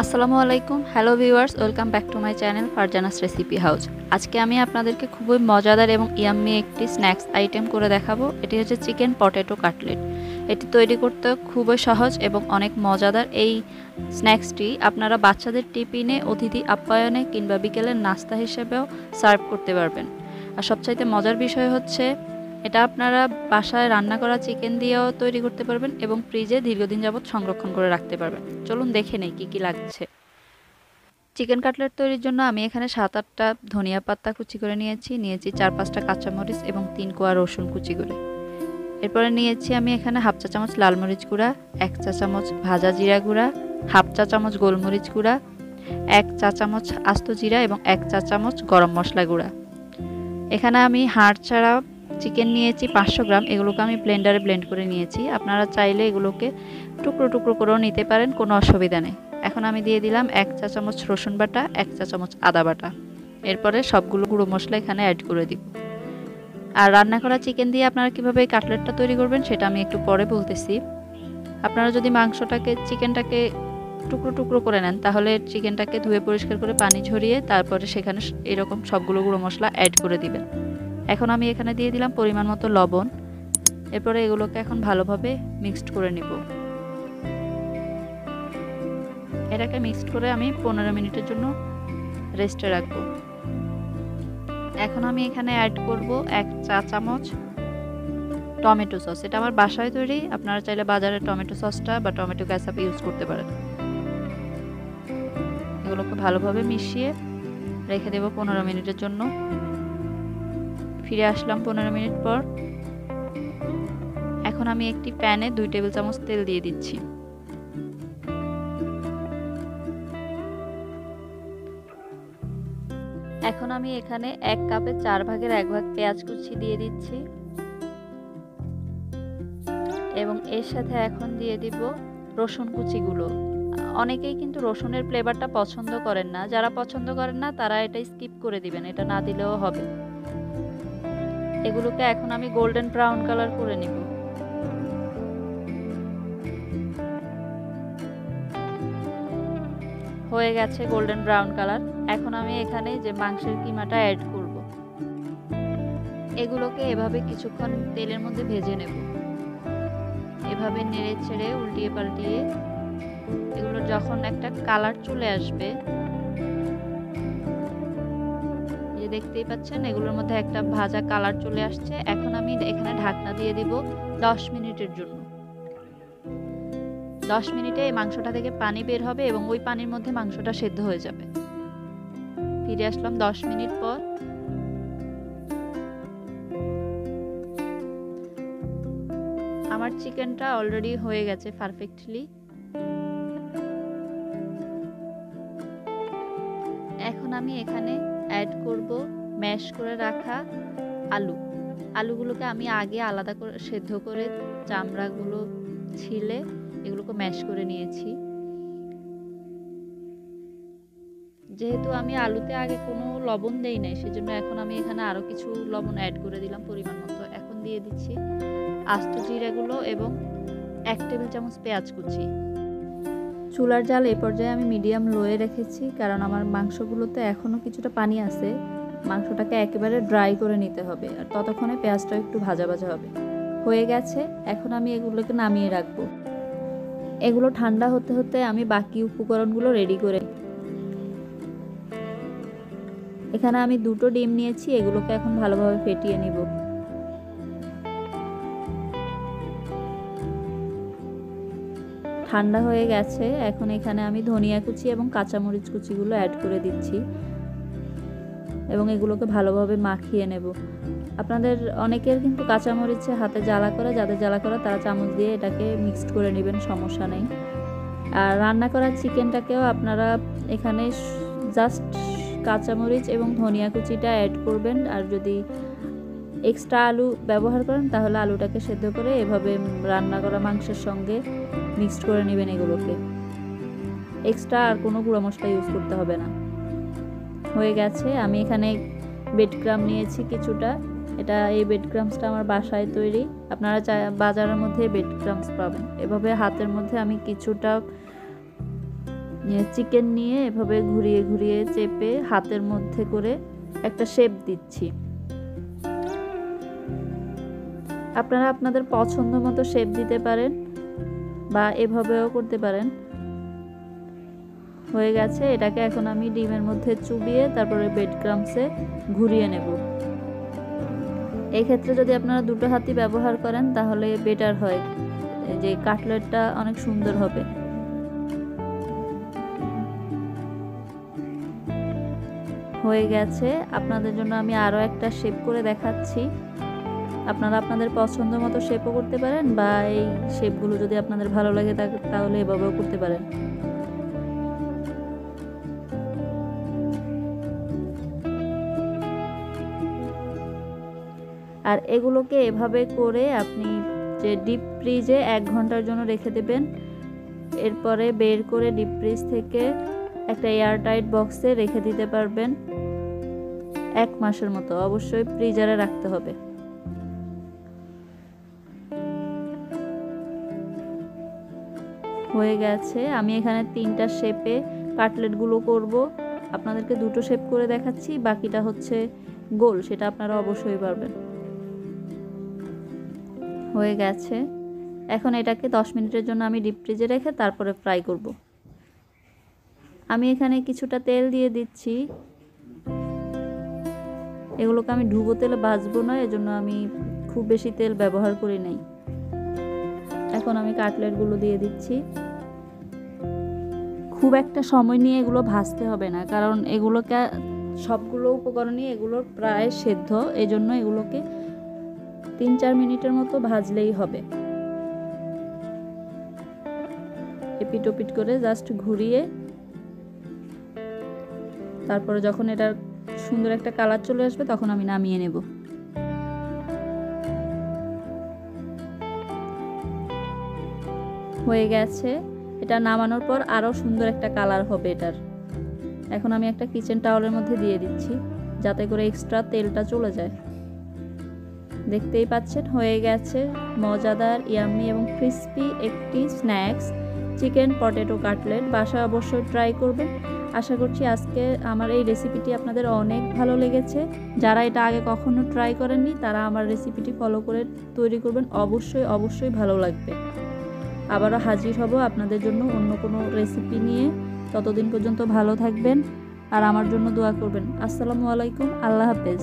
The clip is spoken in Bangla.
আসসালামু আলাইকুম, hello viewers, welcome back to my channel Farzana's recipe house. আজকে আমি আপনাদেরকে খুবই মজাদার এবং ইয়াম্মি একটি স্ন্যাক্স আইটেম করে দেখাবো। এটি হচ্ছে চিকেন পটেটো কাটলেট। এটি তৈরি করতে খুবই সহজ এবং অনেক মজাদার। এই স্ন্যাক্সটি আপনারা বাচ্চাদের টিফিনে, অতিথি আপ্যায়নে কিংবা বিকেলের নাস্তা হিসেবেও সার্ভ করতে পারবেন। আর সবচাইতে মজার বিষয় হচ্ছে এটা আপনারা বাসায় রান্না করা চিকেন দিয়েও তৈরি করতে পারবেন এবং ফ্রিজে দীর্ঘদিন যাবত সংরক্ষণ করে রাখতে পারবেন। চলুন দেখে নেই কী কী লাগছে। চিকেন কাটলেট তৈরির জন্য আমি এখানে 7-8টা ধনিয়া পাতা কুচি করে নিয়েছি 4-5টা কাঁচামরিচ এবং 3 কোয়া রসুন কুচি করে। এরপরে নিয়েছি আমি এখানে হাফ চা চামচ লাল মরিচ গুঁড়া, 1 চা চামচ ভাজা জিরা গুঁড়া, হাফ চা চামচ গোলমরিচ গুঁড়া, 1 চা চামচ আস্ত জিরা এবং 1 চা চামচ গরম মশলা গুঁড়া। এখানে আমি হাড় ছাড়া চিকেন নিয়েছি 500 গ্রাম। এগুলোকে আমি ব্লেন্ডারে ব্লেন্ড করে নিয়েছি। আপনারা চাইলে এগুলোকে টুকরো টুকরো করেও নিতে পারেন, কোনো অসুবিধা নেই। এখন আমি দিয়ে দিলাম 1 চা চামচ রসুন বাটা, 1 চা চামচ আদা বাটা। এরপরে সবগুলো গুঁড়ো মশলা এখানে অ্যাড করে দিব। আর রান্না করা চিকেন দিয়ে আপনারা কীভাবে এই কাটলেটটা তৈরি করবেন সেটা আমি একটু পরে বলতেছি। আপনারা যদি চিকেনটাকে টুকরো টুকরো করে নেন, তাহলে চিকেনটাকে ধুয়ে পরিষ্কার করে পানি ঝরিয়ে তারপরে সেখানে এরকম সবগুলো গুঁড়ো মশলা অ্যাড করে দিবেন। এখন আমি এখানে দিয়ে দিলাম পরিমাণ মতো লবণ। এরপরে এগুলোকে এখন ভালোভাবে মিক্সড করে নিব। এটাকে মিক্সড করে আমি 15 মিনিটের জন্য রেস্টে রাখবো। এখন আমি এখানে অ্যাড করব 1 চা চামচ টমেটো সস। এটা আমার বাসায় তৈরি, আপনারা চাইলে বাজারের টমেটো সসটা বা টমেটো কেচাপ ইউজ করতে পারেন। এগুলোকে ভালোভাবে মিশিয়ে রেখে দেব 15 মিনিটের জন্য। ফিরে আসলাম 15 মিনিট পর। এখন আমি একটি প্যানে 2 টেবিল চামচ তেল দিয়ে দিচ্ছি। এখন আমি এখানে 1 কাপে 4 ভাগের 1 ভাগ পেঁয়াজ কুচি দিয়ে দিচ্ছি এবং এর সাথে এখন দিয়ে দিব রসুন কুচিগুলো। অনেকেই কিন্তু রসুনের ফ্লেভারটা পছন্দ করেন না। যারা পছন্দ করেন না তারা এটা স্কিপ করে দিবেন, এটা না দিলেও হবে। এগুলোকে এখন আমি গোল্ডেন ব্রাউন কালার করে নিব। হয়ে গেছে গোল্ডেন ব্রাউন কালার। এখন আমি এখানে যে মাংসের কিমাটা অ্যাড করব। এগুলোকে এভাবে কিছুক্ষণ তেলের মধ্যে ভেজে নেব। এভাবে নেড়ে ছেড়ে উল্টিয়ে পাল্টিয়ে এগুলো যখন একটা কালার চলে আসবে, দেখতেই পাচ্ছেন এগুলোর মধ্যে একটা ভাজা কালার চলে আসছে। এখন আমি এখানে ঢাকনা দিয়ে দিব 10 মিনিটের জন্য। 10 মিনিটে এই মাংসটা থেকে পানি বের হবে এবং ওই পানির মধ্যে মাংসটা সেদ্ধ হয়ে যাবে। ফিরে আসলাম 10 মিনিট পর। আমার চিকেনটা অলরেডি হয়ে গেছে পারফেক্টলি। এখন আমি এখানে অ্যাড করব ম্যাশ করে রাখা আলুগুলোকে আমি আগে আলাদা করে সেদ্ধ করে চামড়াগুলো ছিলে এগুলোকে ম্যাশ করে নিয়েছি। যেহেতু আমি আলুতে আগে কোনো লবণ দেই নাই, সেজন্য এখন আমি এখানে আরও কিছু লবণ অ্যাড করে দিলাম পরিমাণ মতো। এখন দিয়ে দিচ্ছি আস্ত জিরাগুলো এবং 1 টেবিল চামচ পেঁয়াজ কুচি। চুলার জাল এই পর্যায়ে আমি মিডিয়াম লোয়ে রেখেছি, কারণ আমার মাংসগুলোতে এখনও কিছুটা পানি আছে। মাংসটাকে একেবারে ড্রাই করে নিতে হবে, আর ততক্ষণে পেঁয়াজটা একটু ভাজা ভাজা হবে। হয়ে গেছে, এখন আমি এগুলোকে নামিয়ে রাখবো। এগুলো ঠান্ডা হতে হতে আমি বাকি উপকরণগুলো রেডি করে। এখানে আমি 2টো ডিম নিয়েছি, এগুলোকে এখন ভালোভাবে ফেটিয়ে নিব। ঠান্ডা হয়ে গেছে, এখন এখানে আমি ধনিয়া কুচি এবং কাঁচামরিচ কুচিগুলো অ্যাড করে দিচ্ছি এবং এগুলোকে ভালোভাবে মাখিয়ে নেব। আপনাদের অনেকের কিন্তু কাঁচামরিচে হাতে জ্বালা করে, যাদের জ্বালা করে তারা চামচ দিয়ে এটাকে মিক্সড করে নেবেন, সমস্যা নেই। আর রান্না করা চিকেনটাকেও আপনারা এখানে জাস্ট কাঁচামরিচ এবং ধনিয়া কুচিটা অ্যাড করবেন। আর যদি এক্সট্রা আলু ব্যবহার করেন তাহলে আলুটাকে সেদ্ধ করে এভাবে রান্না করা মাংসের সঙ্গে মিক্সড করে নেবেন। এগুলোকে এক্সট্রা আর কোনো গুঁড়ো মশলা ইউজ করতে হবে না। হয়ে গেছে, আমি এখানে ব্রেড ক্রাম নিয়েছি কিছুটা। এই ব্রেড ক্রামসটা আমার বাসায় তৈরি, আপনারা বাজারের মধ্যে ব্রেড ক্রামস পাবেন। এভাবে হাতের মধ্যে আমি কিছুটা চিকেন নিয়ে এভাবে ঘুরিয়ে ঘুরিয়ে চেপে হাতের মধ্যে করে একটা শেপ দিচ্ছি। আপনারা আপনাদের পছন্দ মতো শেপ দিতে পারেন বা এভাবেও করতে পারেন। হয়ে গেছে, এটাকে এখন আমি ডিমের মধ্যে চুবিয়ে তারপরে ব্রেড ক্রাম্বসে ঘুরিয়ে নেব। এই ক্ষেত্রে যদি আপনারা দুটো হাতই ব্যবহার করেন তাহলে বেটার হয়, যে কাটলেটটা অনেক সুন্দর হবে। হয়ে গেছে, আপনাদের জন্য আমি আরও একটা শেপ করে দেখাচ্ছি। আপনারা আপনাদের পছন্দ মতো শেপও করতে পারেন বা এই শেপগুলো যদি আপনাদের ভালো লাগে তাহলে এভাবেও করতে পারেন। আর এগুলোকে এভাবে করে আপনি যে ডিপ ফ্রিজে 1 ঘন্টার জন্য রেখে দেবেন। এরপরে বের করে ডিপ ফ্রিজ থেকে একটা এয়ারটাইট বক্সে রেখে দিতে পারবেন 1 মাসের মতো। অবশ্যই ফ্রিজারে রাখতে হবে। হয়ে গেছে, আমি এখানে 3টা শেপে কাটলেটগুলো করব। আপনাদেরকে 2টো শেপ করে দেখাচ্ছি, বাকিটা হচ্ছে গোল, সেটা আপনারা অবশ্যই পারবেন। হয়ে গেছে, এখন এটাকে 10 মিনিটের জন্য আমি ডিপ ফ্রিজে রেখে তারপরে ফ্রাই করব। আমি এখানে কিছুটা তেল দিয়ে দিচ্ছি। এগুলোকে আমি ডুবো তেলে ভাজবো না, এজন্য আমি খুব বেশি তেল ব্যবহার করি নাই। এখন আমি কাটলেটগুলো দিয়ে দিচ্ছি। খুব একটা সময় নিয়ে এগুলো ভাজতে হবে না, কারণ এগুলোকে সবগুলো উপকরণই এগুলোর প্রায় সেদ্ধ, এজন্য এগুলোকে 3-4 মিনিটের মতো ভাজলেই হবে। এপিট ওপিট করে জাস্ট ঘুরিয়ে তারপরে যখন এটার সুন্দর একটা কালার চলে আসবে তখন আমি নামিয়ে নেব। হয়ে গেছে, এটা নামানোর পর আরও সুন্দর একটা কালার হবে এটার। এখন আমি একটা কিচেন টাওয়ালের মধ্যে দিয়ে দিচ্ছি যাতে করে এক্সট্রা তেলটা চলে যায়। দেখতেই পাচ্ছেন হয়ে গেছে মজাদার, ইয়াম্মি এবং ক্রিস্পি একটি স্ন্যাক্স চিকেন পটেটো কাটলেট। বাসায় অবশ্যই ট্রাই করবেন। আশা করছি আজকে আমার এই রেসিপিটি আপনাদের অনেক ভালো লেগেছে। যারা এটা আগে কখনো ট্রাই করেননি তারা আমার রেসিপিটি ফলো করে তৈরি করবেন, অবশ্যই অবশ্যই ভালো লাগবে। আবারও হাজির হব আপনাদের জন্য অন্য কোনো রেসিপি নিয়ে। ততদিন পর্যন্ত ভালো থাকবেন আর আমার জন্য দোয়া করবেন। আসসালামু আলাইকুম, আল্লাহ হাফেজ।